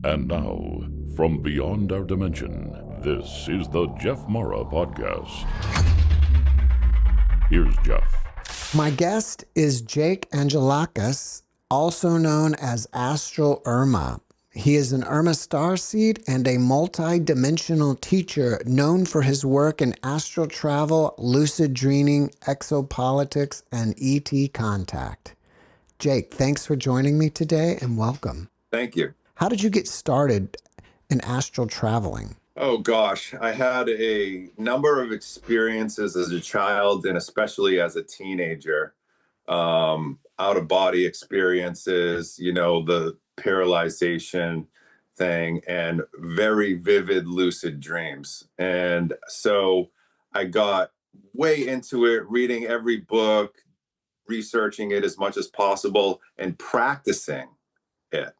And now, from beyond our dimension, this is the JeffMara podcast. Here's Jeff. My guest is Jake Angelakis, also known as Astral Urmah. He is an Urmah starseed and a multi-dimensional teacher known for his work in astral travel, lucid dreaming, exopolitics, and ET contact. Jake, thanks for joining me today and welcome. Thank you. How did you get started in astral traveling? Oh gosh, I had a number of experiences as a child and especially as a teenager. Out of body experiences, the paralyzation thing, and very vivid lucid dreams. And so I got way into it, reading every book, researching it as much as possible, and practicing it.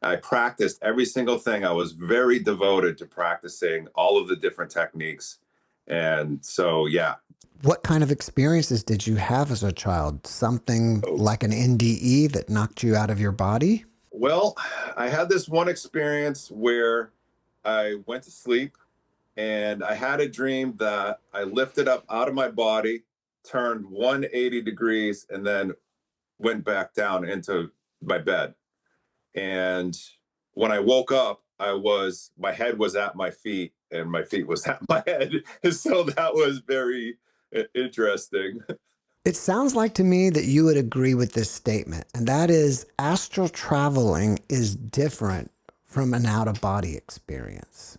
I practiced every single thing. I was very devoted to practicing all of the different techniques. And so, yeah. What kind of experiences did you have as a child? Something like an NDE that knocked you out of your body? Well, I had this one experience where I went to sleep and I had a dream that I lifted up out of my body, turned 180 degrees, and then went back down into my bed. And when I woke up, my head was at my feet and my feet was at my head. So that was very interesting. It sounds like to me that you would agree with this statement, and that is astral traveling is different from an out-of-body experience.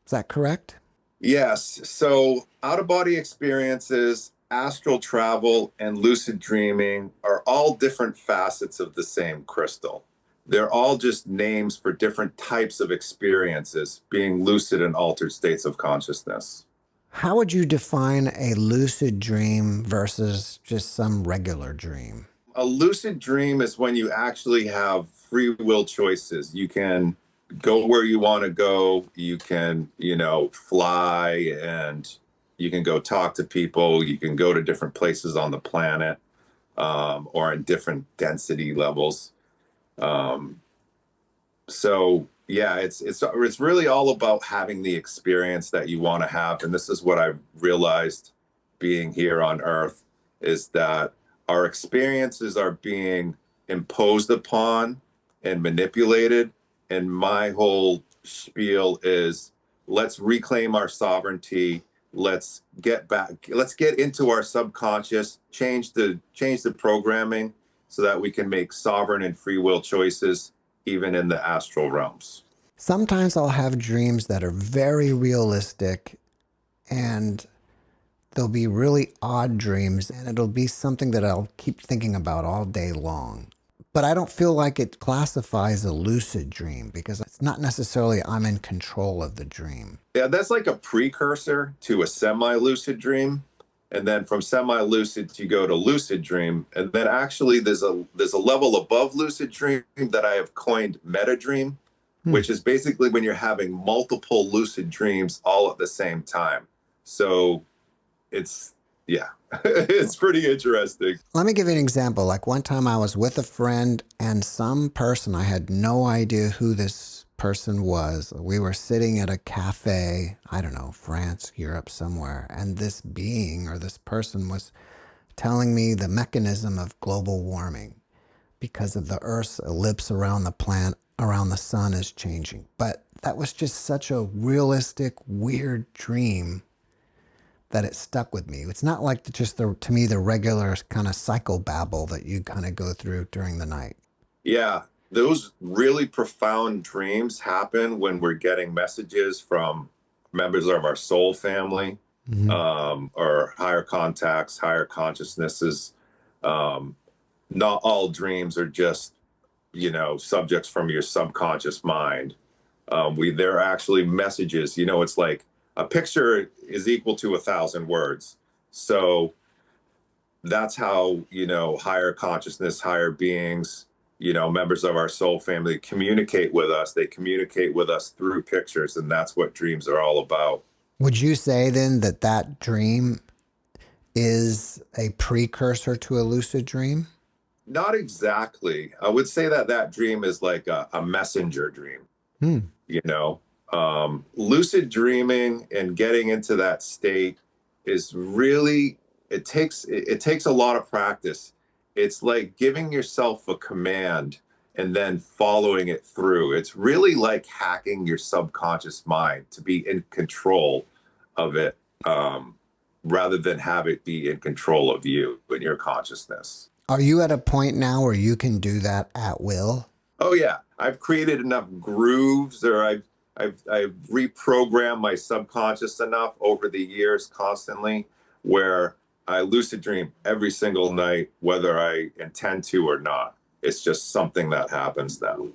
Is that correct? Yes. So out-of-body experiences, astral travel, and lucid dreaming are all different facets of the same crystal. They're all just names for different types of experiences, being lucid and altered states of consciousness. How would you define a lucid dream versus just some regular dream? A lucid dream is when you actually have free will choices. You can go where you want to go. You can, fly, and you can go talk to people. You can go to different places on the planet, or in different density levels. So yeah, it's really all about having the experience that you want to have. And this is what I've realized being here on Earth, is that our experiences are being imposed upon and manipulated. And my whole spiel is, let's reclaim our sovereignty. Let's get into our subconscious, change the programming, so that we can make sovereign and free will choices, even in the astral realms. Sometimes I'll have dreams that are very realistic, and they'll be really odd dreams, and it'll be something that I'll keep thinking about all day long. But I don't feel like it classifies a lucid dream, because it's not necessarily I'm in control of the dream. Yeah, that's like a precursor to a semi-lucid dream. And then from semi-lucid, you go to lucid dream. And then actually there's a level above lucid dream that I have coined meta dream, which is basically when you're having multiple lucid dreams all at the same time. So it's pretty interesting. Let me give you an example. Like one time I was with a friend and some person, I had no idea who this person was. We were sitting at a cafe, I don't know, France, Europe, somewhere. And this being or this person was telling me the mechanism of global warming because of the Earth's ellipse around the planet, around the sun is changing. But that was just such a realistic, weird dream that it stuck with me. It's not like to me, the regular kind of psychobabble that you kind of go through during the night. Yeah, those really profound dreams happen when we're getting messages from members of our soul family, or higher contacts, higher consciousnesses. Not all dreams are just, subjects from your subconscious mind. There are actually messages. It's like a picture is equal to 1,000 words. So that's how, higher consciousness, higher beings, members of our soul family communicate with us. They communicate with us through pictures, and that's what dreams are all about. Would you say then that dream is a precursor to a lucid dream? Not exactly. I would say that dream is like a messenger dream. Hmm. you know. Lucid dreaming and getting into that state is really, it takes a lot of practice. It's like giving yourself a command and then following it through. It's really like hacking your subconscious mind to be in control of it, rather than have it be in control of you and your consciousness. Are you at a point now where you can do that at will? Oh yeah, I've created enough grooves, or I've reprogrammed my subconscious enough over the years constantly, where I lucid dream every single night, whether I intend to or not. It's just something that happens now.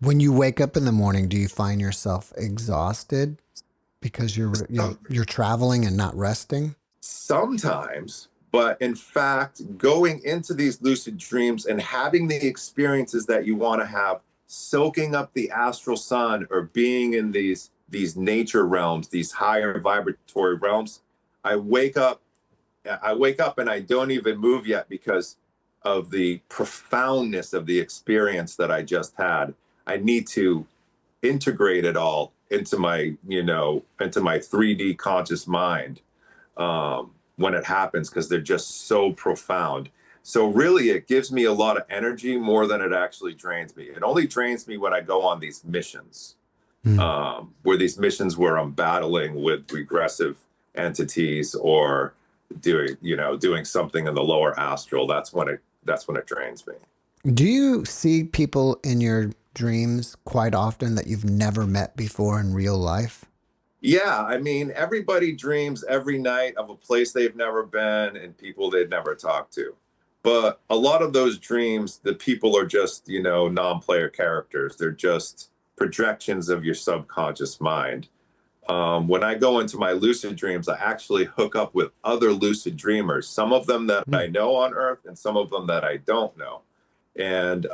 When you wake up in the morning, do you find yourself exhausted because you're traveling and not resting? Sometimes, but in fact, going into these lucid dreams and having the experiences that you want to have, soaking up the astral sun or being in these nature realms, these higher vibratory realms, I wake up, I wake up and I don't even move yet because of the profoundness of the experience that I just had. I need to integrate it all into my, into my 3D conscious mind, when it happens, because they're just so profound. So really, it gives me a lot of energy more than it actually drains me. It only drains me when I go on these missions, Mm. where these missions where I'm battling with regressive entities or doing something in the lower astral. That's when it drains me. Do you see people in your dreams quite often that you've never met before in real life? Yeah, I mean, everybody dreams every night of a place they've never been and people they've never talked to. But a lot of those dreams, the people are just, non-player characters. They're just projections of your subconscious mind. When I go into my lucid dreams, I actually hook up with other lucid dreamers, some of them that I Mm. know on Earth and some of them that I don't know. And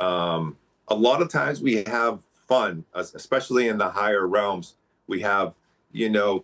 a lot of times we have fun, especially in the higher realms. We have,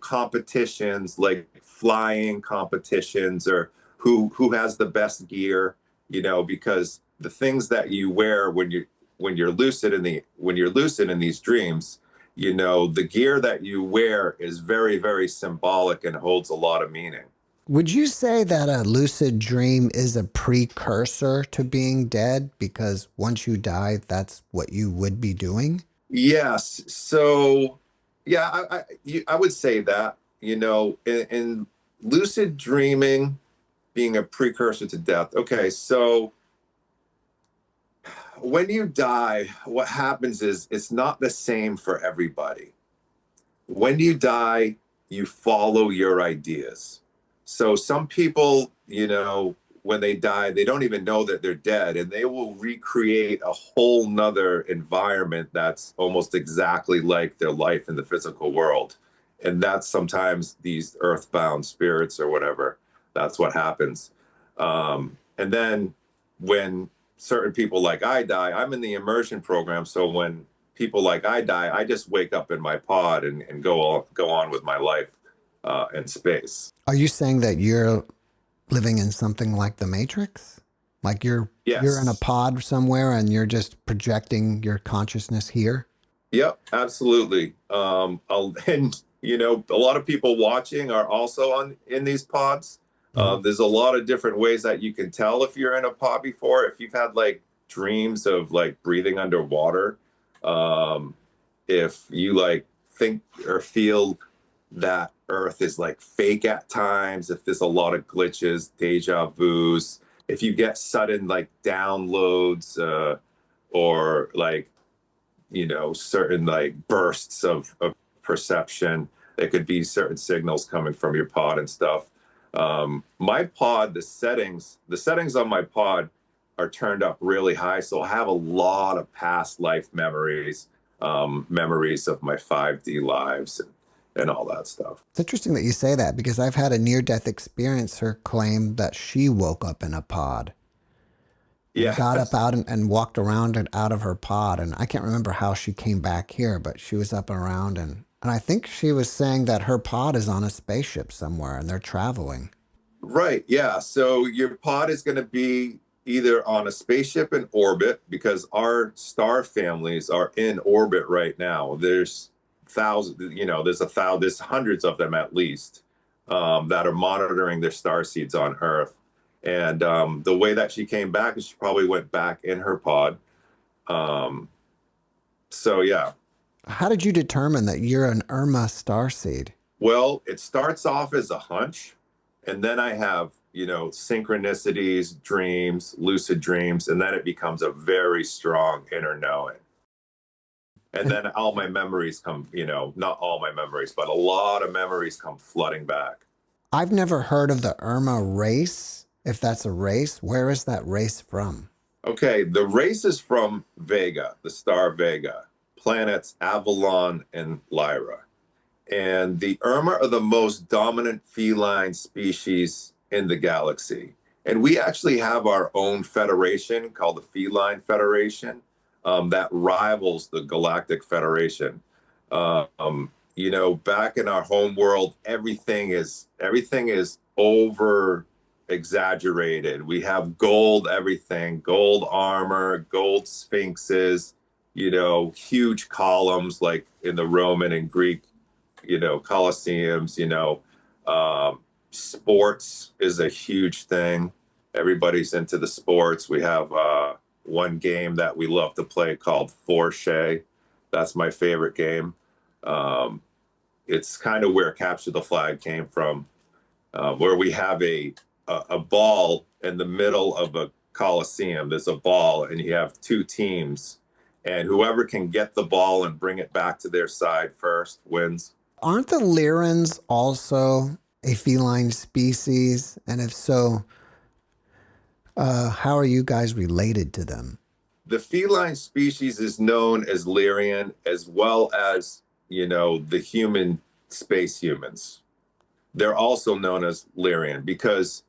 competitions like flying competitions, or who has the best gear, because the things that you wear when you're lucid in these dreams, the gear that you wear is very, very symbolic and holds a lot of meaning. Would you say that a lucid dream is a precursor to being dead? Because once you die, that's what you would be doing? Yes. So, yeah, I would say that, in lucid dreaming being a precursor to death. Okay, so when you die, what happens is it's not the same for everybody. When you die, you follow your ideas. So some people, when they die, they don't even know that they're dead, and they will recreate a whole nother environment that's almost exactly like their life in the physical world. And that's sometimes these earthbound spirits or whatever. That's what happens. And then when certain people like I die, I'm in the immersion program. So when people like I die, I just wake up in my pod and go on with my life in space. Are you saying that you're living in something like the Matrix? Like you're in a Yes. pod somewhere and you're just projecting your consciousness here? Yep, absolutely. And a lot of people watching are also in these pods. Mhm. There's a lot of different ways that you can tell if you're in a pod before. If you've had like dreams of like breathing underwater, um, if you like think or feel that Earth is like fake at times, if there's a lot of glitches, deja vus, if you get sudden like downloads, or like certain like bursts of perception. There could be certain signals coming from your pod and stuff. My pod, the settings on my pod are turned up really high, so I have a lot of past life memories, memories of my 5D lives and all that stuff. It's interesting that you say that because I've had a near-death experiencer claim that she woke up in a pod and Yeah. got up out and walked around and out of her pod. And I can't remember how she came back here, but she was up and around. And I think she was saying that her pod is on a spaceship somewhere and they're traveling. Right. Yeah. So your pod is going to be either on a spaceship in orbit, because our star families are in orbit right now. There's thousands, there's hundreds of them at least, that are monitoring their star seeds on Earth. And the way that she came back is she probably went back in her pod. Um, so yeah. How did you determine that you're an Urmah starseed? Well, it starts off as a hunch, and then I have, synchronicities, dreams, lucid dreams, and then it becomes a very strong inner knowing. And then all my memories come, not all my memories, but a lot of memories come flooding back. I've never heard of the Urmah race. If that's a race, where is that race from? Okay, the race is from Vega, the star Vega, planets Avalon and Lyra. And the Urmah are the most dominant feline species in the galaxy. And we actually have our own federation called the Feline Federation, that rivals the Galactic Federation. Back in our home world, everything is over exaggerated. We have gold everything, gold armor, gold sphinxes, huge columns like in the Roman and Greek, Colosseums, sports is a huge thing. Everybody's into the sports. We have one game that we love to play called Forche. That's my favorite game. It's kind of where Capture the Flag came from, where we have a ball in the middle of a Coliseum. There's a ball, and you have two teams, and whoever can get the ball and bring it back to their side first wins. Aren't the Lyrans also a feline species? And if so, how are you guys related to them? The feline species is known as Lyrian, as well as, the human space humans. They're also known as Lyrian because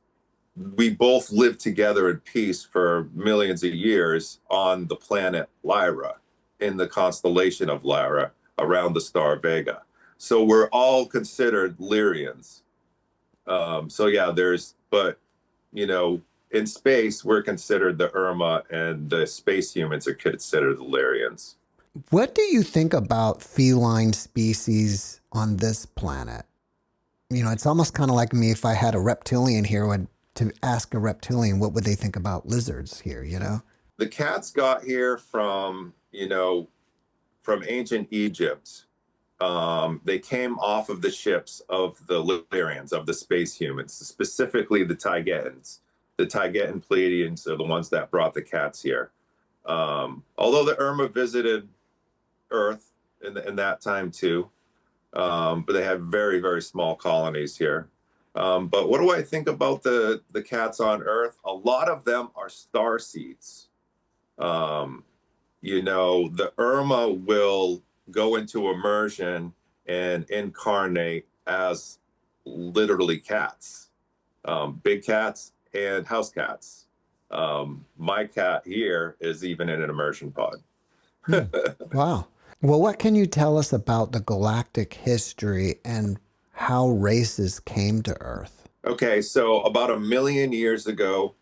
we both lived together in peace for millions of years on the planet Lyra, in the constellation of Lyra, around the star Vega. So we're all considered Lyrians. In space, we're considered the Urmah, and the space humans are considered the Lyrians. What do you think about feline species on this planet? It's almost kind of like me if I had a reptilian here to ask a reptilian, what would they think about lizards here, The cats got here from ancient Egypt. They came off of the ships of the Lyrians, of the space humans, specifically the Taigetans. The Taigetan Pleiadians are the ones that brought the cats here. Although the Urmah visited Earth in that time too, but they had very, very small colonies here. But what do I think about the cats on Earth? A lot of them are starseeds. The Urmah will go into immersion and incarnate as literally cats, big cats and house cats. My cat here is even in an immersion pod. Wow. Well, what can you tell us about the galactic history and how races came to Earth? Okay, so about 1 million years ago,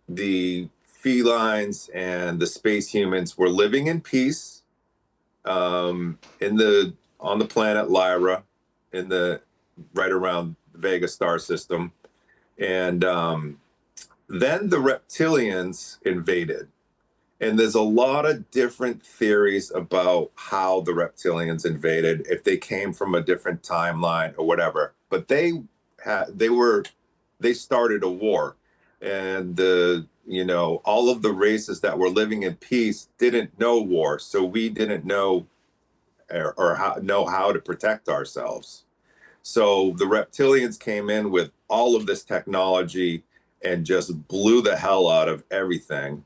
the felines and the space humans were living in peace on the planet Lyra, right around the Vega star system. And then the reptilians invaded. And there's a lot of different theories about how the reptilians invaded, if they came from a different timeline or whatever. But they started a war. And all of the races that were living in peace didn't know war. So we didn't know how to protect ourselves. So the reptilians came in with all of this technology and just blew the hell out of everything.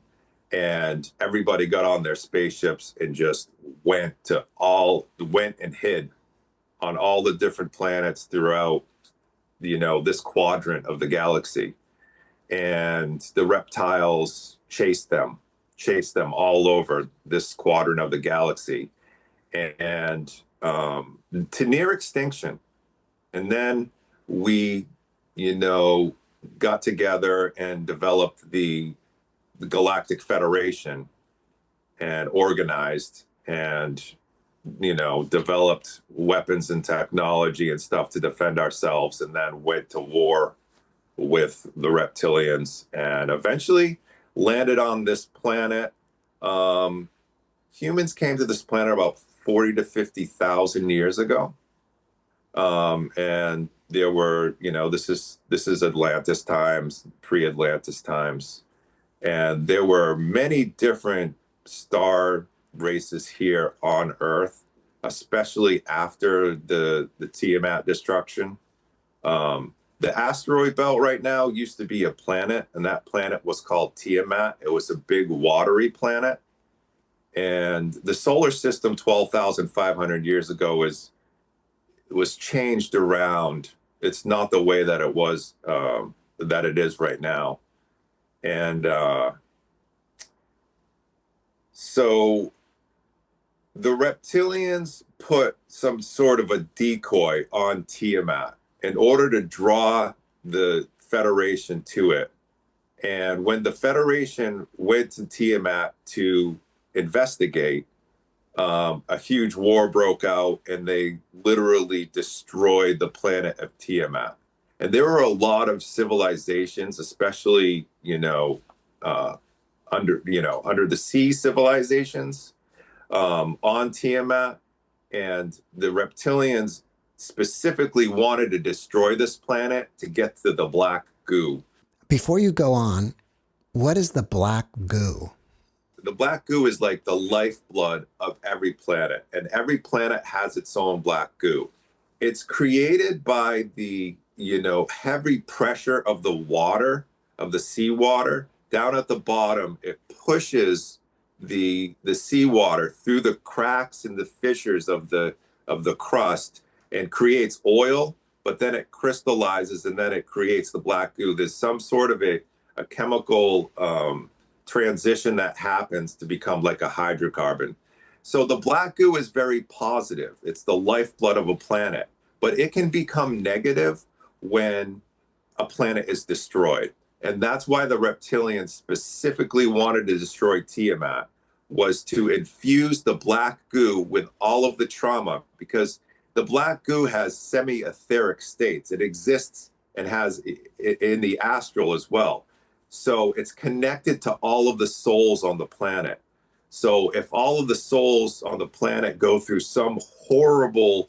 And everybody got on their spaceships and just went and hid on all the different planets throughout, this quadrant of the galaxy. And the reptiles chased them all over this quadrant of the galaxy, and to near extinction. And then we, got together and developed the Galactic Federation and organized and, developed weapons and technology and stuff to defend ourselves, and then went to war with the reptilians and eventually landed on this planet. Um, Humans came to this planet about 40 to 50,000 years ago. And there were, this is Atlantis times, pre-Atlantis times. And there were many different star races here on Earth, especially after the Tiamat destruction. The asteroid belt right now used to be a planet, and that planet was called Tiamat. It was a big watery planet. And the solar system 12,500 years ago was changed around. It's not the way that it was, that it is right now. And so the reptilians put some sort of a decoy on Tiamat in order to draw the Federation to it. And when the Federation went to Tiamat to investigate, a huge war broke out, and they literally destroyed the planet of Tiamat. And there were a lot of civilizations, especially, under the sea civilizations, on Tiamat. And the reptilians specifically wanted to destroy this planet to get to the black goo. Before you go on, what is the black goo? The black goo is like the lifeblood of every planet, and every planet has its own black goo. It's created by the, heavy pressure of the water, of the seawater. Down at the bottom, it pushes the seawater through the cracks and the fissures of the crust and creates oil, but then it crystallizes and then it creates the black goo. There's some sort of a chemical transition that happens to become like a hydrocarbon. So the black goo is very positive. It's the lifeblood of a planet, but it can become negative when a planet is destroyed. And that's why the reptilians specifically wanted to destroy Tiamat, was to infuse the black goo with all of the trauma, because the black goo has semi-etheric states. It exists and has in the astral as well. So it's connected to all of the souls on the planet. So if all of the souls on the planet go through some horrible,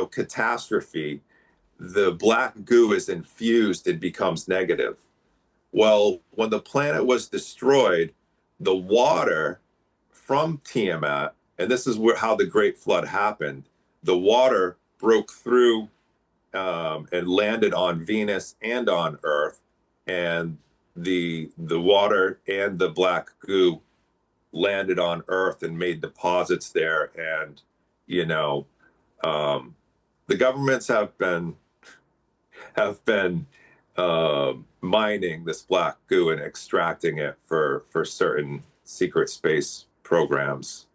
catastrophe, the black goo is infused and becomes negative. Well, when the planet was destroyed, the water from Tiamat, and this is how the Great Flood happened, the water broke through and landed on Venus and on Earth, and the water and the black goo landed on Earth and made deposits there. And the governments have been mining this black goo and extracting it for certain secret space programs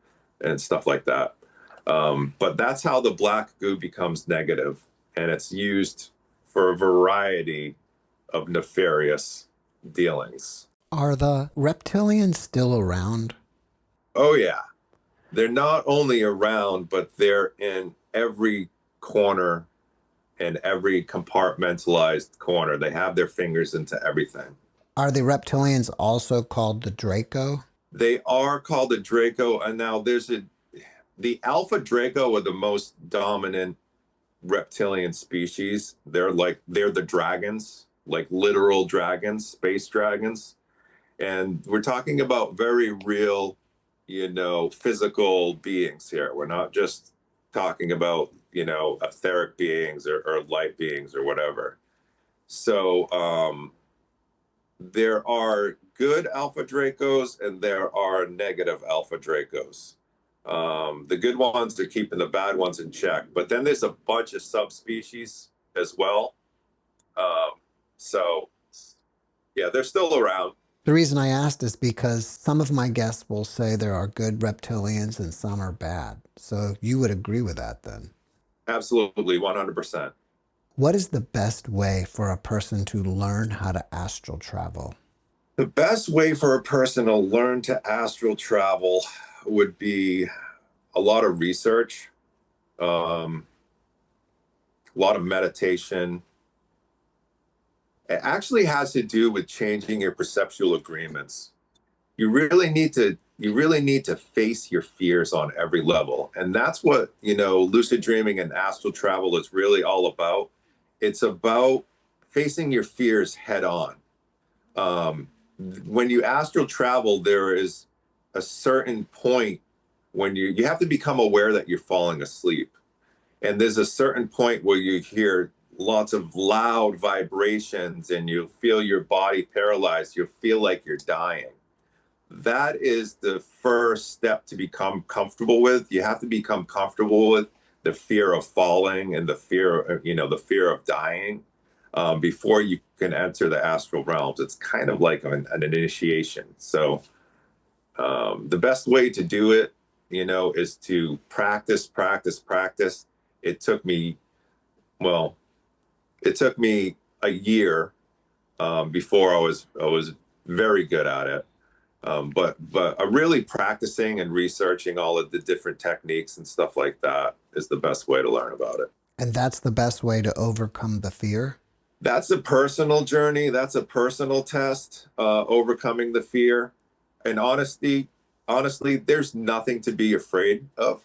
and stuff like that. But that's how the black goo becomes negative, and it's used for a variety of nefarious dealings. Are the reptilians still around? Oh yeah. They're not only around, but they're in every corner and every compartmentalized corner. They have their fingers into everything. Are the reptilians also called the Draco? They are called the Draco, and now the Alpha Draco are the most dominant reptilian species. They're the dragons, like literal dragons, space dragons. And we're talking about very real, physical beings here. We're not just talking about, etheric beings or light beings or whatever. So there are good Alpha Dracos and there are negative Alpha Dracos. The good ones are keeping the bad ones in check, but then there's a bunch of subspecies as well. So yeah, they're still around. The reason I asked is because some of my guests will say there are good reptilians and some are bad. So you would agree with that then? Absolutely, 100%. What is the best way for a person to learn how to astral travel? The best way for a person to learn to astral travel would be a lot of research, a lot of meditation. It actually has to do with changing your perceptual agreements. You really need to face your fears on every level. And that's what, lucid dreaming and astral travel is really all about. It's about facing your fears head on. Um, when you astral travel, there is a certain point when you have to become aware that you're falling asleep. And there's a certain point where you hear lots of loud vibrations and you feel your body paralyzed. You feel like you're dying. That is the first step to become comfortable with. You have to become comfortable with the fear of falling and the fear of dying, before you can enter the astral realms. It's kind of like an initiation. So the best way to do it, is to practice, practice, practice. It took me, well, it took me a year, before I was very good at it. But really practicing and researching all of the different techniques and stuff like that is the best way to learn about it. And that's the best way to overcome the fear? That's a personal journey. That's a personal test, overcoming the fear. And honestly, there's nothing to be afraid of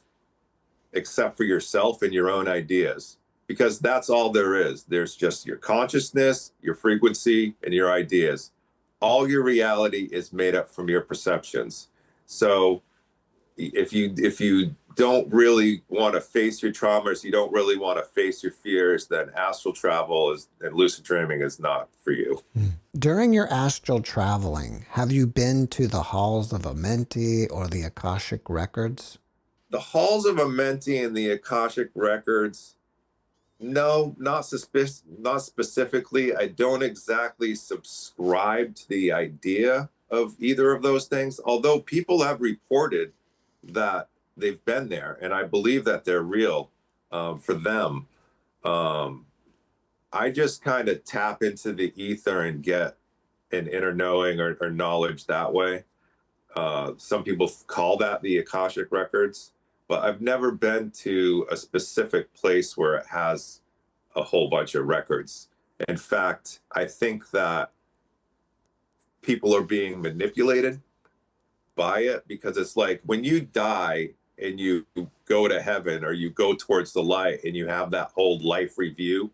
except for yourself and your own ideas, because that's all there is. There's just your consciousness, your frequency, and your ideas. All your reality is made up from your perceptions. So if you don't really want to face your traumas, you don't really want to face your fears, then astral travel and lucid dreaming is not for you. During your astral traveling, have you been to the halls of Amenti or the Akashic records? The halls of Amenti and the Akashic records, no, not specifically. I don't exactly subscribe to the idea of either of those things, although people have reported that they've been there, and I believe that they're real, for them. Um, I just kind of tap into the ether and get an inner knowing or knowledge that way. Some people call that the Akashic records, but I've never been to a specific place where it has a whole bunch of records. In fact, I think that people are being manipulated by it, because it's like when you die and you go to heaven or you go towards the light and you have that whole life review,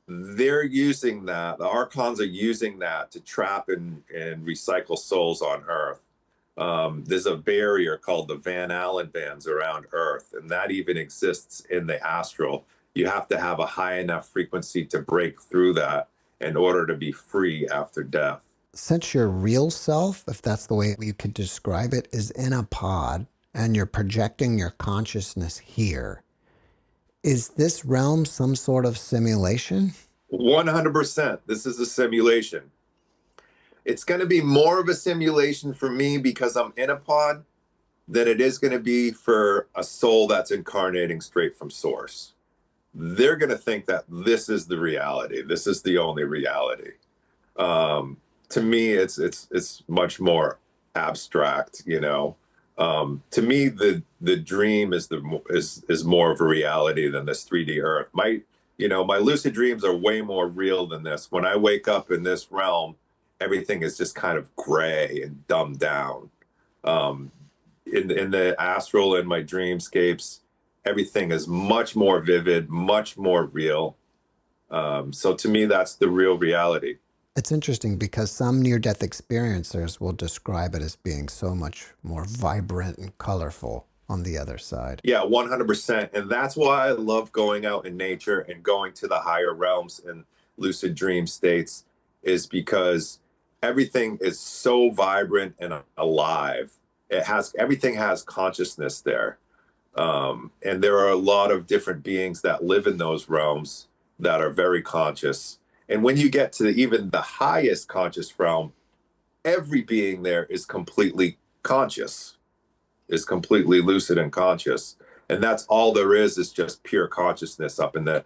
they're using that, the archons are using that to trap and recycle souls on Earth. There's a barrier called the Van Allen bands around Earth, and that even exists in the astral. You have to have a high enough frequency to break through that in order to be free after death. Since your real self, if that's the way you could describe it, is in a pod and you're projecting your consciousness here, is this realm some sort of simulation? 100%. This is a simulation. It's going to be more of a simulation for me because I'm in a pod than it is going to be for a soul that's incarnating straight from source. They're going to think that this is the reality. This is the only reality. To me, it's much more abstract. To me, the dream is more of a reality than this 3D Earth. My lucid dreams are way more real than this. When I wake up in this realm, everything is just kind of gray and dumbed down. In the astral, in my dreamscapes, everything is much more vivid, much more real. So to me, that's the real reality. It's interesting because some near-death experiencers will describe it as being so much more vibrant and colorful on the other side. Yeah, 100%. And that's why I love going out in nature and going to the higher realms and lucid dream states, is because everything is so vibrant and alive. Everything has consciousness there. And there are a lot of different beings that live in those realms that are very conscious. And when you get to even the highest conscious realm, every being there is completely conscious, is completely lucid and conscious. And that's all there is just pure consciousness up in the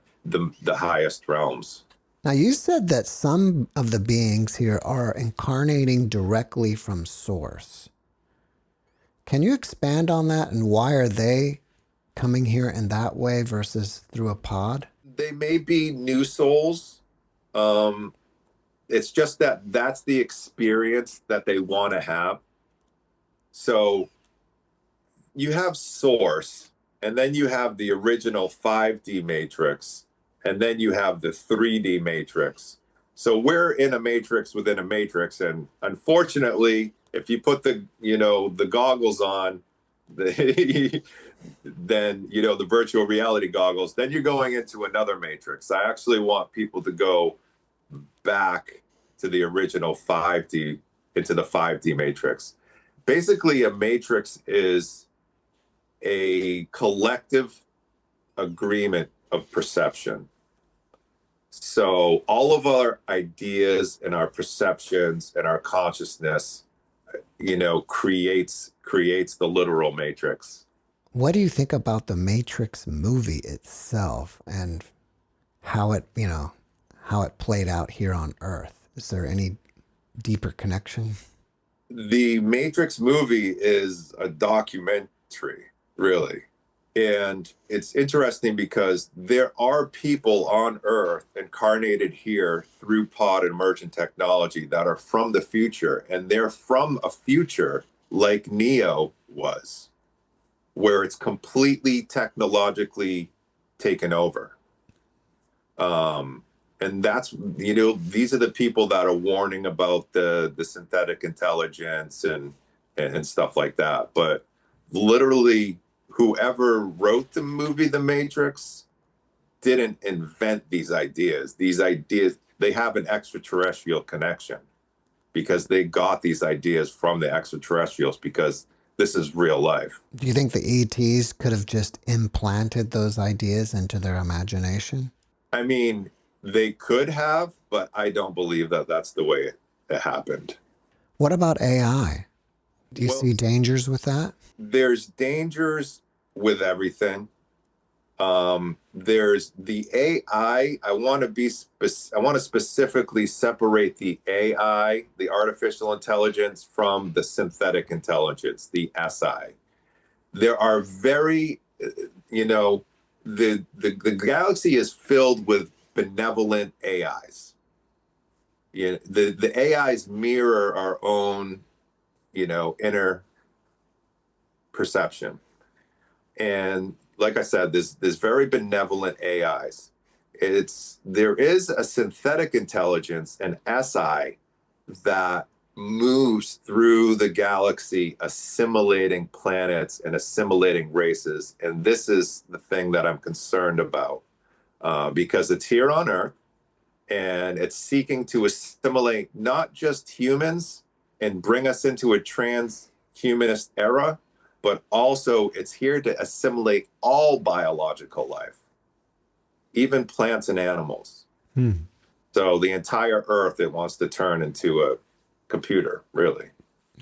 highest realms. Now, you said that some of the beings here are incarnating directly from Source. Can you expand on that, and why are they coming here in that way versus through a pod? They may be new souls. It's just that's the experience that they want to have. So you have Source, and then you have the original 5D matrix, and then you have the 3D matrix. So we're in a matrix within a matrix, and unfortunately, if you put the goggles on, then the virtual reality goggles, then you're going into another matrix. I actually want people to go back to the original 5D, into the 5D matrix. Basically, a matrix is a collective agreement of perception. So all of our ideas and our perceptions and our consciousness, creates the literal matrix. What do you think about the Matrix movie itself and how it played out here on Earth? Is there any deeper connection? The Matrix movie is a documentary, really. And it's interesting because there are people on Earth incarnated here through pod emergent technology that are from the future. And they're from a future like Neo was, where it's completely technologically taken over. And that's, these are the people that are warning about the synthetic intelligence and stuff like that. But literally, whoever wrote the movie The Matrix didn't invent these ideas. These ideas, they have an extraterrestrial connection because they got these ideas from the extraterrestrials, because this is real life. Do you think the ETs could have just implanted those ideas into their imagination? I mean, they could have, but I don't believe that that's the way it happened. What about AI? Do you see dangers with that? There's dangers with everything. There's the AI. I want to specifically separate the AI, the artificial intelligence, from the synthetic intelligence, the SI. There are the galaxy is filled with benevolent AIs. The AIs mirror our own, inner perception. And like I said, there's very benevolent AIs. There is a synthetic intelligence, an SI, that moves through the galaxy, assimilating planets and assimilating races. And this is the thing that I'm concerned about, because it's here on Earth and it's seeking to assimilate not just humans and bring us into a transhumanist era, but also it's here to assimilate all biological life, even plants and animals. So the entire Earth, it wants to turn into a computer, really.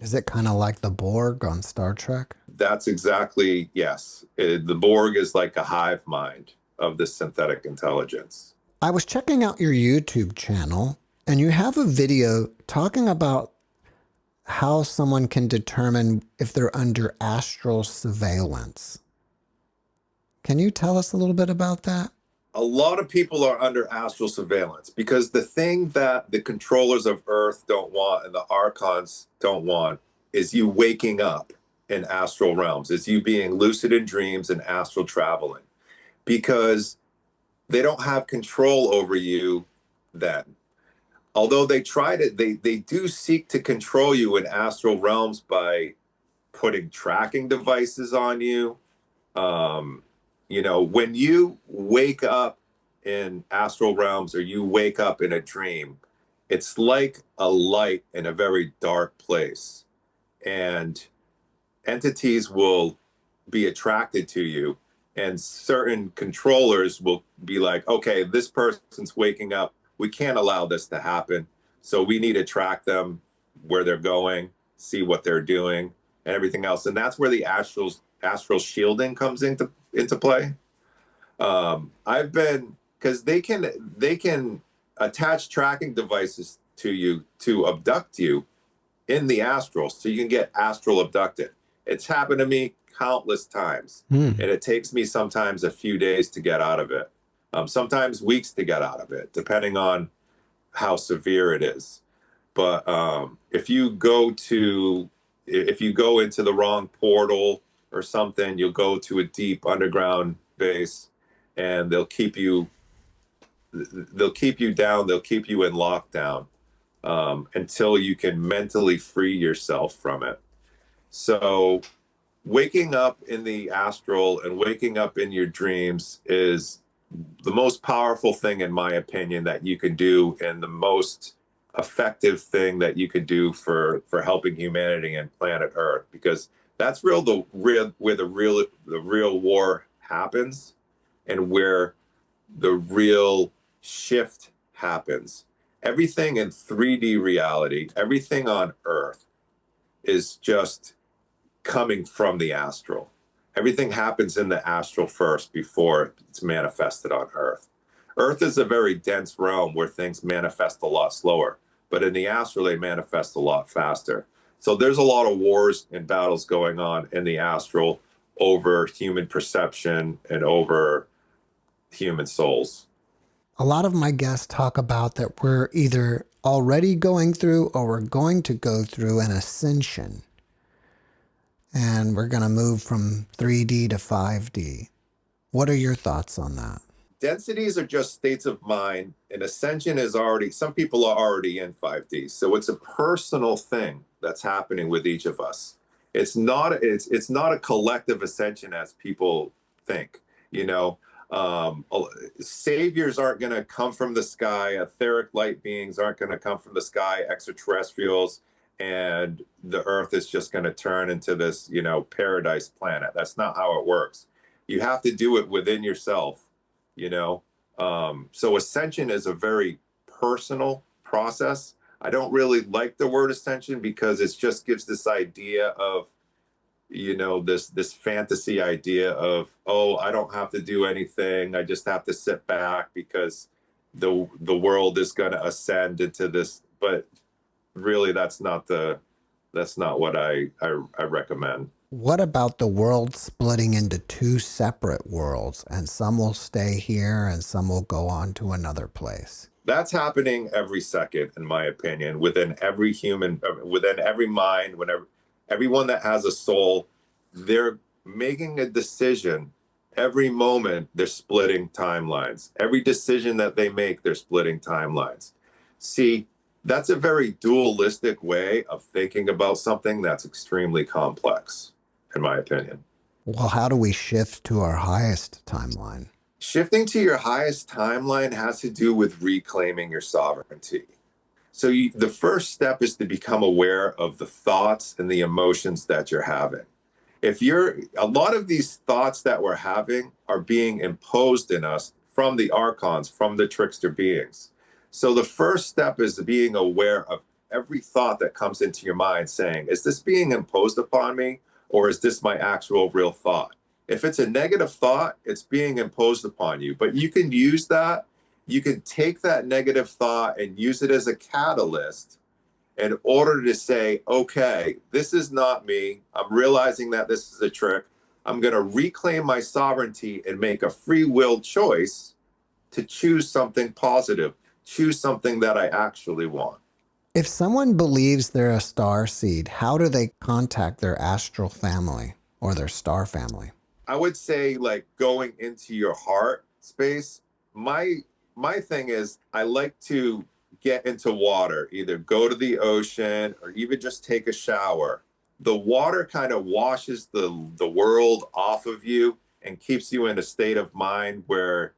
Is it kind of like the Borg on Star Trek? That's exactly, yes. The Borg is like a hive mind of this synthetic intelligence. I was checking out your YouTube channel, and you have a video talking about how someone can determine if they're under astral surveillance. Can you tell us a little bit about that? A lot of people are under astral surveillance because the thing that the controllers of Earth don't want and the archons don't want is you waking up in astral realms. It's you being lucid in dreams and astral traveling, because they don't have control over you then. Although they try to, they do seek to control you in astral realms by putting tracking devices on you. When you wake up in astral realms or you wake up in a dream, it's like a light in a very dark place. And entities will be attracted to you. And certain controllers will be like, okay, this person's waking up. We can't allow this to happen. So we need to track them, where they're going, see what they're doing, and everything else. And that's where the astral shielding comes into into play. I've been, because they can attach tracking devices to you to abduct you in the astral, so you can get astral abducted. It's happened to me countless times, and it takes me sometimes a few days to get out of it, sometimes weeks to get out of it, depending on how severe it is. But if you go into the wrong portal or something, you'll go to a deep underground base, and they'll keep you down. They'll keep you in lockdown until you can mentally free yourself from it. So waking up in the astral and waking up in your dreams is the most powerful thing, in my opinion, that you can do, and the most effective thing that you could do for helping humanity and planet Earth, because that's where the real war happens, and where the real shift happens. Everything in 3D reality, everything on Earth is just coming from the astral. Everything happens in the astral first before it's manifested on Earth. Earth is a very dense realm where things manifest a lot slower, but in the astral, they manifest a lot faster. So there's a lot of wars and battles going on in the astral over human perception and over human souls. A lot of my guests talk about that we're either already going through or we're going to go through an ascension. And we're going to move from 3D to 5D. What are your thoughts on that? Densities are just states of mind, and ascension is already, some people are already in 5D. So it's a personal thing that's happening with each of us. It's not a collective ascension as people think. Saviors aren't going to come from the sky. Etheric light beings aren't going to come from the sky. Extraterrestrials, and the Earth is just going to turn into this, paradise planet. That's not how it works. You have to do it within yourself. So ascension is a very personal process. I don't really like the word ascension because it just gives this idea of, this fantasy idea of, oh, I don't have to do anything. I just have to sit back because the world is going to ascend into this. But really, that's not what I recommend. What about the world splitting into two separate worlds, and some will stay here and some will go on to another place? That's happening every second, in my opinion, within every human, within every mind, whenever everyone that has a soul, they're making a decision. Every moment, they're splitting timelines. Every decision that they make, they're splitting timelines. See, that's a very dualistic way of thinking about something that's extremely complex, in my opinion. Well, how do we shift to our highest timeline? Shifting to your highest timeline has to do with reclaiming your sovereignty. So the first step is to become aware of the thoughts and the emotions that you're having. A lot of these thoughts that we're having are being imposed in us from the archons, from the trickster beings. So the first step is being aware of every thought that comes into your mind, saying, is this being imposed upon me, or is this my actual real thought? If it's a negative thought, it's being imposed upon you. But you can use that. You can take that negative thought and use it as a catalyst in order to say, okay, this is not me. I'm realizing that this is a trick. I'm going to reclaim my sovereignty and make a free will choice to choose something positive, choose something that I actually want. If someone believes they're a star seed, how do they contact their astral family or their star family? I would say, like, going into your heart space. My thing is, I like to get into water, either go to the ocean or even just take a shower. The water kind of washes the world off of you and keeps you in a state of mind where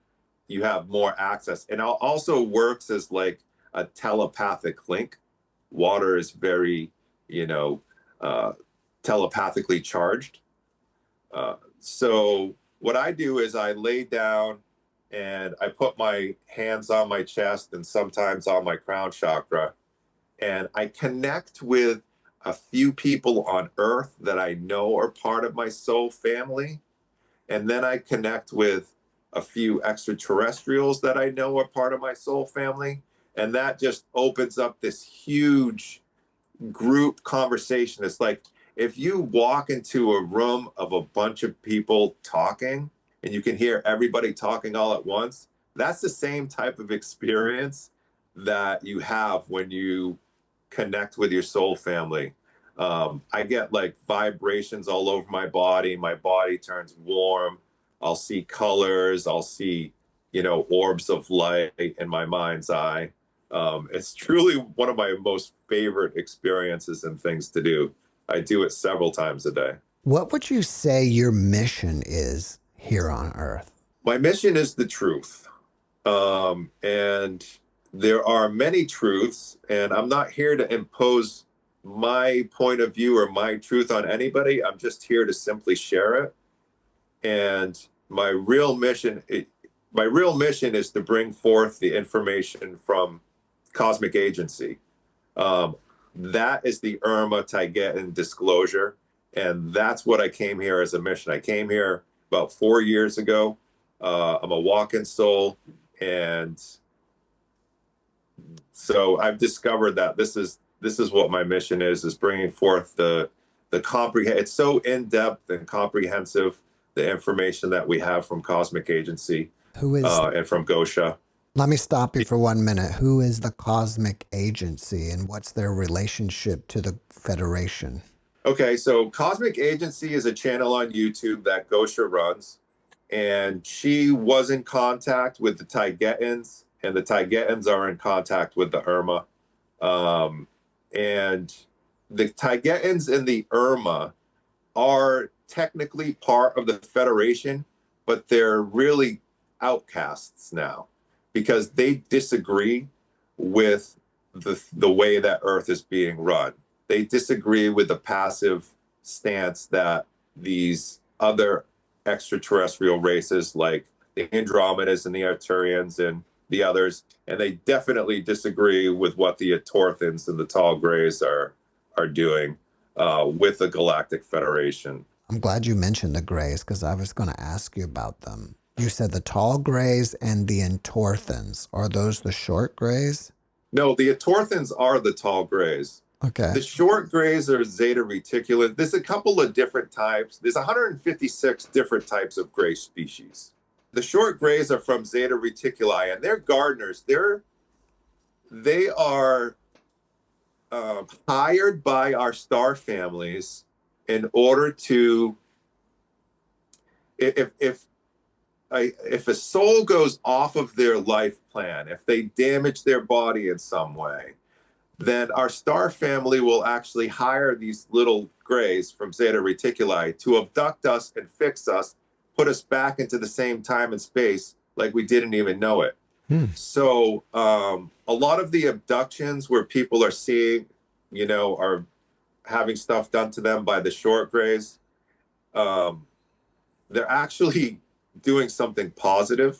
you have more access. And it also works as like a telepathic link. Water is very, telepathically charged. So what I do is I lay down and I put my hands on my chest and sometimes on my crown chakra, and I connect with a few people on Earth that I know are part of my soul family. And then I connect with a few extraterrestrials that I know are part of my soul family. And that just opens up this huge group conversation. It's like if you walk into a room of a bunch of people talking and you can hear everybody talking all at once, that's the same type of experience that you have when you connect with your soul family. I get like vibrations all over my body. My body turns warm. I'll see colors. I'll see, orbs of light in my mind's eye. It's truly one of my most favorite experiences and things to do. I do it several times a day. What would you say your mission is here on Earth? My mission is the truth. And there are many truths, and I'm not here to impose my point of view or my truth on anybody. I'm just here to simply share it. And my real mission is to bring forth the information from cosmic agency. That is the Urmah Taigetan disclosure. And that's what I came here as a mission. I came here about 4 years ago. I'm a walk-in soul. And so I've discovered that this is what my mission is bringing forth the it's so in-depth and comprehensive, the information that we have from cosmic agency and from Gosha. Let me stop you for 1 minute. Who is the cosmic agency and what's their relationship to the Federation? Okay, so Cosmic Agency is a channel on YouTube that Gosha runs, and she was in contact with the Taigetans, and the Taigetans are in contact with the Urmah. And the Taigetans and the Urmah are technically part of the Federation, but they're really outcasts now because they disagree with the way that Earth is being run. They disagree with the passive stance that these other extraterrestrial races like the Andromedas and the Arcturians and the others, and they definitely disagree with what the Atorthans and the Tall Greys are doing with the Galactic Federation. I'm glad you mentioned the Greys because I was going to ask you about them. You said the Tall Greys and the Entorthans. Are those the short Greys? No, the Atorthans are the Tall Greys. Okay. The short Greys are Zeta Reticuli. There's a couple of different types. There's 156 different types of Grey species. The short Greys are from Zeta Reticuli, and they're gardeners. They are hired by our star families in order to, if a soul goes off of their life plan, if they damage their body in some way, then our star family will actually hire these little Greys from Zeta Reticuli to abduct us and fix us, put us back into the same time and space like we didn't even know it. So a lot of the abductions where people are seeing, are having stuff done to them by the short Greys, they're actually doing something positive,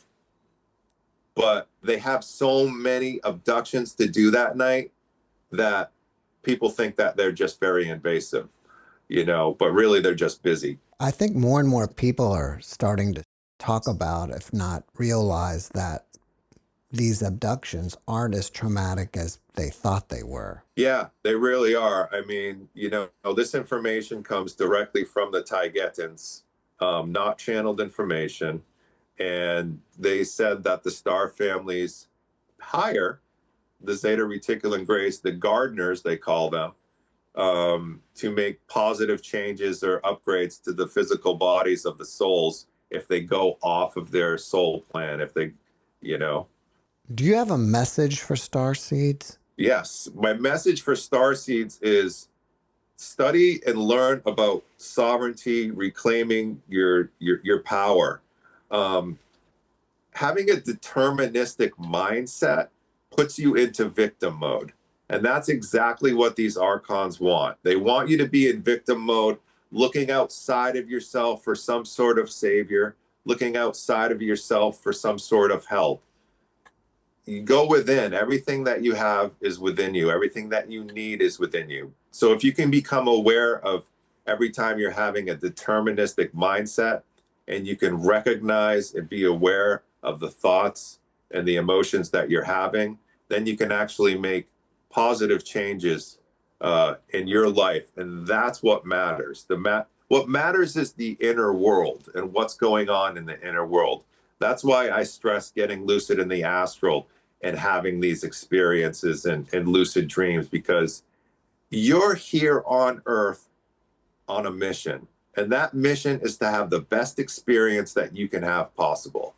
but they have so many abductions to do that night that people think that they're just very invasive, but really they're just busy. I think more and more people are starting to talk about, if not realize, that these abductions aren't as traumatic as they thought they were. Yeah, they really are. I mean, this information comes directly from the Taigetans, not channeled information. And they said that the star families hire the Zeta Reticulan Greys, the gardeners, they call them, to make positive changes or upgrades to the physical bodies of the souls if they go off of their soul plan, if they, Do you have a message for starseeds? Yes. My message for starseeds is study and learn about sovereignty, reclaiming your power. Having a deterministic mindset puts you into victim mode. And that's exactly what these archons want. They want you to be in victim mode, looking outside of yourself for some sort of savior, looking outside of yourself for some sort of help. You go within. Everything that you have is within you. Everything that you need is within you. So if you can become aware of every time you're having a deterministic mindset, and you can recognize and be aware of the thoughts and the emotions that you're having, then you can actually make positive changes in your life. And that's what matters. What matters is the inner world and what's going on in the inner world. That's why I stress getting lucid in the astral and having these experiences and lucid dreams, because you're here on Earth on a mission. And that mission is to have the best experience that you can have possible.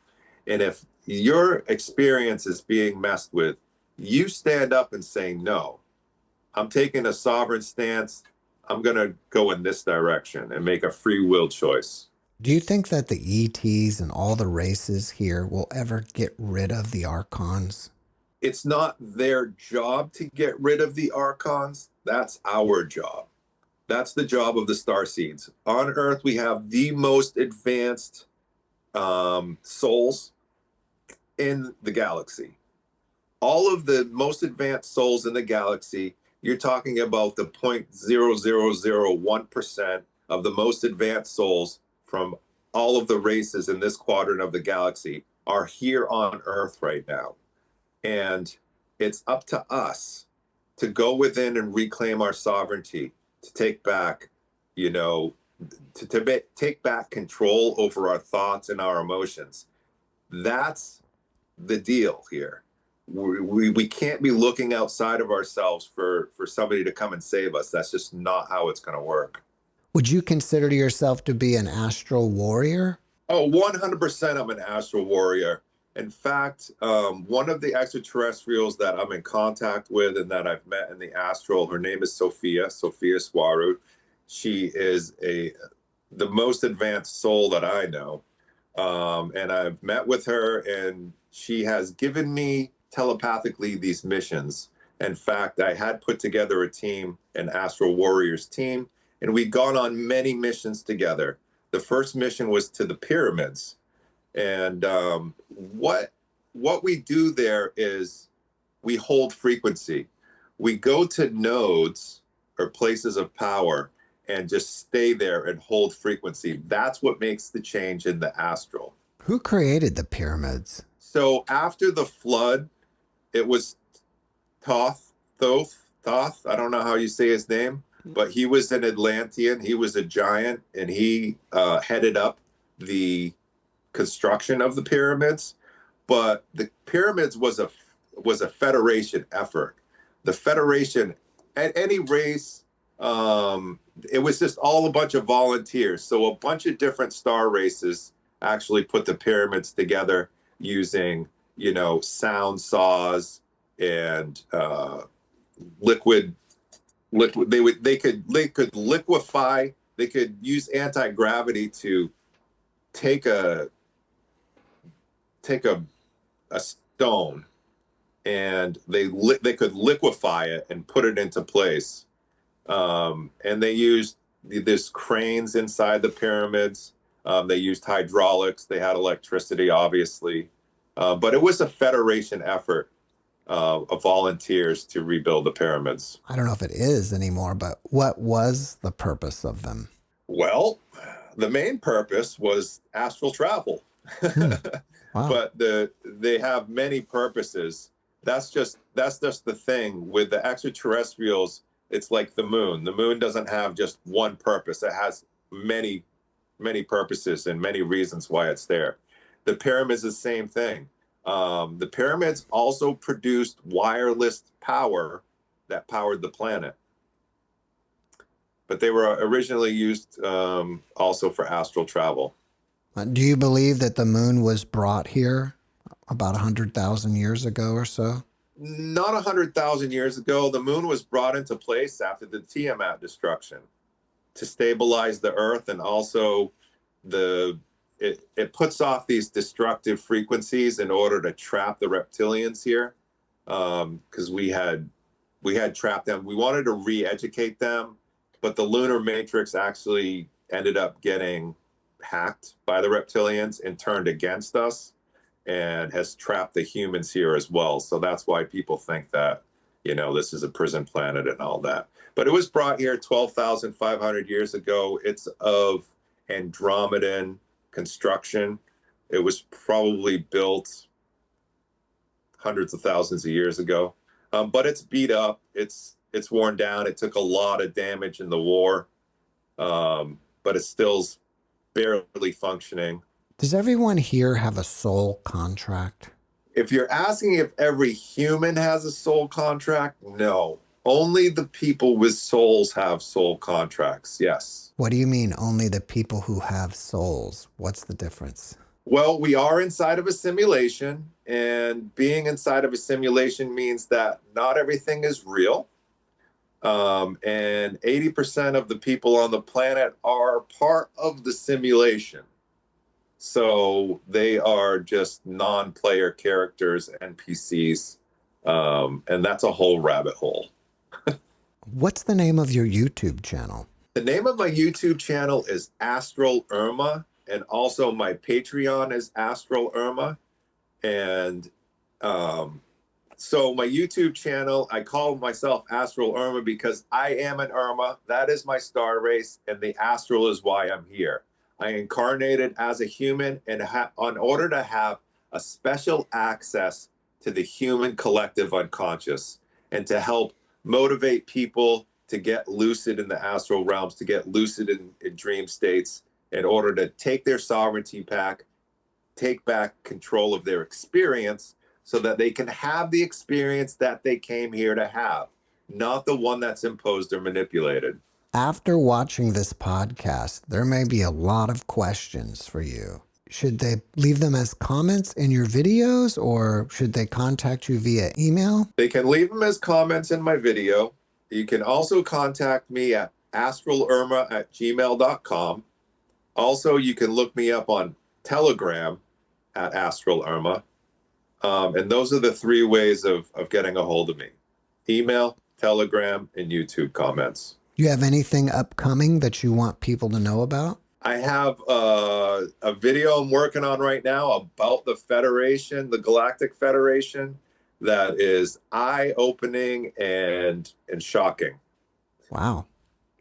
And if your experience is being messed with, you stand up and say, no, I'm taking a sovereign stance. I'm going to go in this direction and make a free will choice. Do you think that the ETs and all the races here will ever get rid of the Archons? It's not their job to get rid of the Archons. That's our job. That's the job of the starseeds. On Earth, we have the most advanced souls in the galaxy. All of the most advanced souls in the galaxy, you're talking about the 0.0001% of the most advanced souls from all of the races in this quadrant of the galaxy are here on Earth right now. And it's up to us to go within and reclaim our sovereignty, to take back, take back control over our thoughts and our emotions. That's the deal here. We can't be looking outside of ourselves for somebody to come and save us. That's just not how it's going to work. Would you consider yourself to be an astral warrior? Oh, 100% I'm an astral warrior. In fact, one of the extraterrestrials that I'm in contact with and that I've met in the astral, her name is Sophia Swarud. She is the most advanced soul that I know. And I've met with her, and she has given me telepathically these missions. In fact, I had put together a team, an Astral Warriors team, and we'd gone on many missions together. The first mission was to the pyramids. And what we do there is we hold frequency. We go to nodes or places of power and just stay there and hold frequency. That's what makes the change in the astral. Who created the pyramids? So after the flood, it was Thoth. I don't know how you say his name, but he was an Atlantean. He was a giant, and he headed up the construction of the pyramids. But the pyramids was a federation effort. The federation, at any race, it was just all a bunch of volunteers. So a bunch of different star races actually put the pyramids together using, sound saws and liquid. They could liquefy. They could use anti-gravity to take a stone, and they could liquefy it and put it into place. And they used this cranes inside the pyramids. They used hydraulics. They had electricity, obviously. But it was a federation effort of volunteers to rebuild the pyramids. I don't know if it is anymore, but what was the purpose of them? Well, the main purpose was astral travel. Wow. But they have many purposes. That's just the thing with the extraterrestrials. It's like the moon. The moon doesn't have just one purpose. It has many purposes and many reasons why it's there. The pyramids is the same thing. The pyramids also produced wireless power that powered the planet. But they were originally used also for astral travel. Do you believe that the moon was brought here about 100,000 years ago or so? Not 100,000 years ago. The moon was brought into place after the Tiamat destruction to stabilize the Earth, and also it puts off these destructive frequencies in order to trap the reptilians here, because we had trapped them. We wanted to re-educate them, but the lunar matrix actually ended up getting hacked by the reptilians and turned against us, and has trapped the humans here as well. So that's why people think that, this is a prison planet and all that. But it was brought here 12,500 years ago. It's of Andromedan construction. It was probably built hundreds of thousands of years ago, but it's beat up. It's worn down. It took a lot of damage in the war, but it's still barely functioning. Does everyone here have a soul contract? If you're asking if every human has a soul contract, no. Only the people with souls have soul contracts, yes. What do you mean, only the people who have souls? What's the difference? Well, we are inside of a simulation, and being inside of a simulation means that not everything is real. And 80% of the people on the planet are part of the simulation. So they are just non-player characters, NPCs, and that's a whole rabbit hole. What's the name of your YouTube channel? The name of my YouTube channel is Astral Urmah, and also my Patreon is Astral Urmah. And so my YouTube channel, I call myself Astral Urmah because I am an Urmah. That is my star race, and the astral is why I'm here. I incarnated as a human and in order to have a special access to the human collective unconscious and to help motivate people to get lucid in the astral realms, to get lucid in dream states in order to take their sovereignty back, take back control of their experience so that they can have the experience that they came here to have, not the one that's imposed or manipulated. After watching this podcast, there may be a lot of questions for you. Should they leave them as comments in your videos, or should they contact you via email? They can leave them as comments in my video. You can also contact me at astralurmah@gmail.com. Also, you can look me up on Telegram at Astral Urmah. And those are the three ways of getting a hold of me: email, Telegram, and YouTube comments. Do you have anything upcoming that you want people to know about? I have a video I'm working on right now about the Federation, the Galactic Federation, that is eye-opening and shocking. Wow.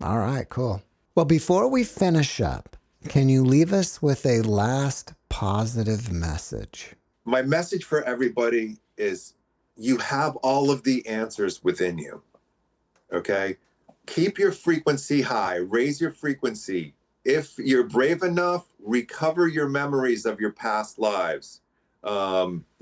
All right, cool. Well, before we finish up, can you leave us with a last positive message? My message for everybody is you have all of the answers within you, okay? Keep your frequency high, raise your frequency. If you're brave enough, recover your memories of your past lives.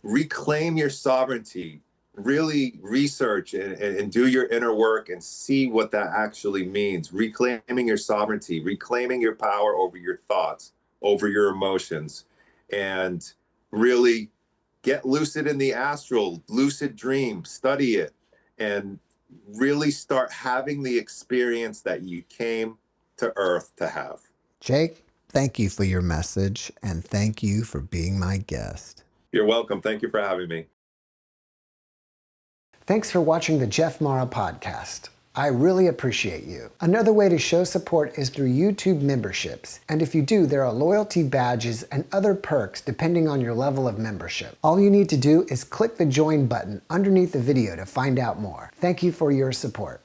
Reclaim your sovereignty. Really research and do your inner work and see what that actually means. Reclaiming your sovereignty, reclaiming your power over your thoughts, over your emotions, and really get lucid in the astral, lucid dream, study it, and really start having the experience that you came to Earth to have. Jake, thank you for your message, and thank you for being my guest. You're welcome. Thank you for having me. Thanks for watching the JeffMara podcast. I really appreciate you. Another way to show support is through YouTube memberships. And if you do, there are loyalty badges and other perks depending on your level of membership. All you need to do is click the join button underneath the video to find out more. Thank you for your support.